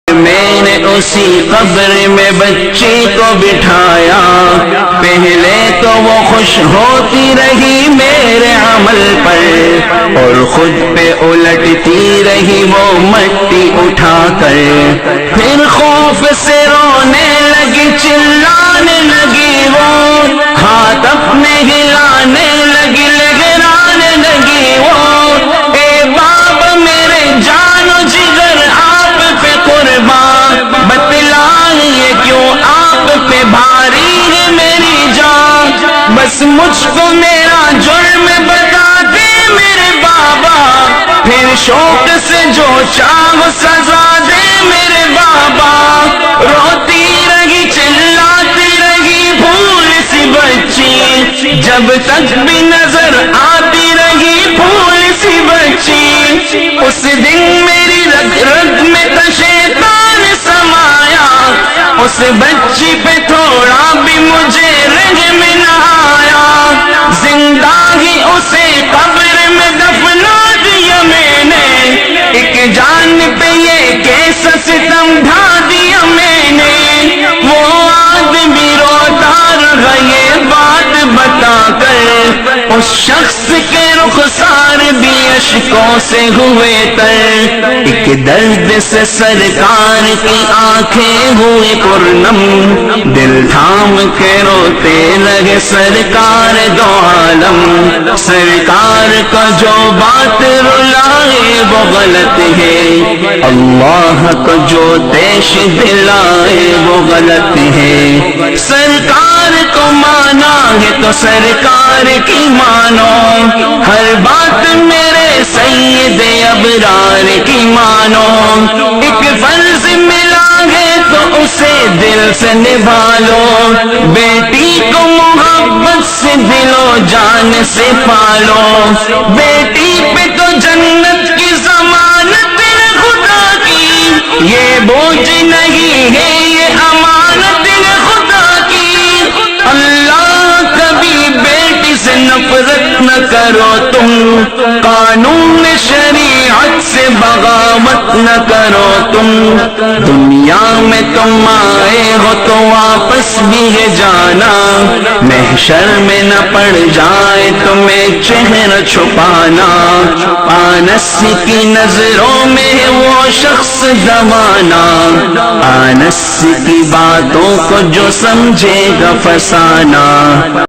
میں نے اسی قبر میں بچی کو بٹھایا، پہلے تو وہ خوش ہوتی رہی میرے عمل پر، اور خود پہ الٹتی رہی وہ مٹی اٹھا کر، پھر خوف سے رونے لگی، چلانے لگی، وہ ہاتھ اپنے ہلانے لگی، لہرانے لگی وہ، اے بابا میرے جان و جگر آپ پہ قربان، بتلائیے کیوں آپ پہ بھاری ہے میری جان، بس مجھ کو میرا جرم بتا دے میرے بابا، پھر شوق سے جو چاہو سزا دے میرے بابا، روتی رہی چلاتی رہی پھول سی بچی، جب تک بھی نظر آتی رہی پھول سی بچی، اس دن میری رگ رگ میں تو شیطان سمایا، اس بچی پہ تھوڑا بھی مجھے رحم نہ آیا، زندہ ہی اسے قبر میں دفنا دیا میں نے، ایک جان پہ یہ کیسا ستم ڈھا دیا میں نے، وہ آدمی روتا رہا یہ بات بتا کر، اس شخص کے رخسار بھی اشکوں سے ہوئے تر، ایک درد سے سرکار کی آنکھیں ہوئے پرنم، دل تھام کے روتے لگے سرکار دو عالم، سرکار کا جو بات رلائے وہ غلط ہے، اللہ کو جو دیش دلائے وہ غلط ہے، سرکار کو مانا ہے تو سرکار کی مانو، ہر بات میرے سید ابرار کی مانو، ایک فرض ملا ہے تو اسے دل سے نبھا لو، بیٹی کو محبت سے دل و جان سے پالو، بیٹی پہ تو جنت کی ضمانت ہے خدا کی، یہ بوجھ نہیں ہے یہ امانت ہے خدا کی، اللہ کبھی بیٹی سے نفرت نہ کرو تم، قانون شریعت سے بغاوت نہ کرو تم، دنیا میں تم آئے ہو تو واپس بھی ہے جانا، محشر میں نہ پڑ جائے تمہیں چہرہ چھپانا، آنس کی نظروں میں ہے وہ شخص دوانا، آنس کی باتوں کو جو سمجھے گا فسانا۔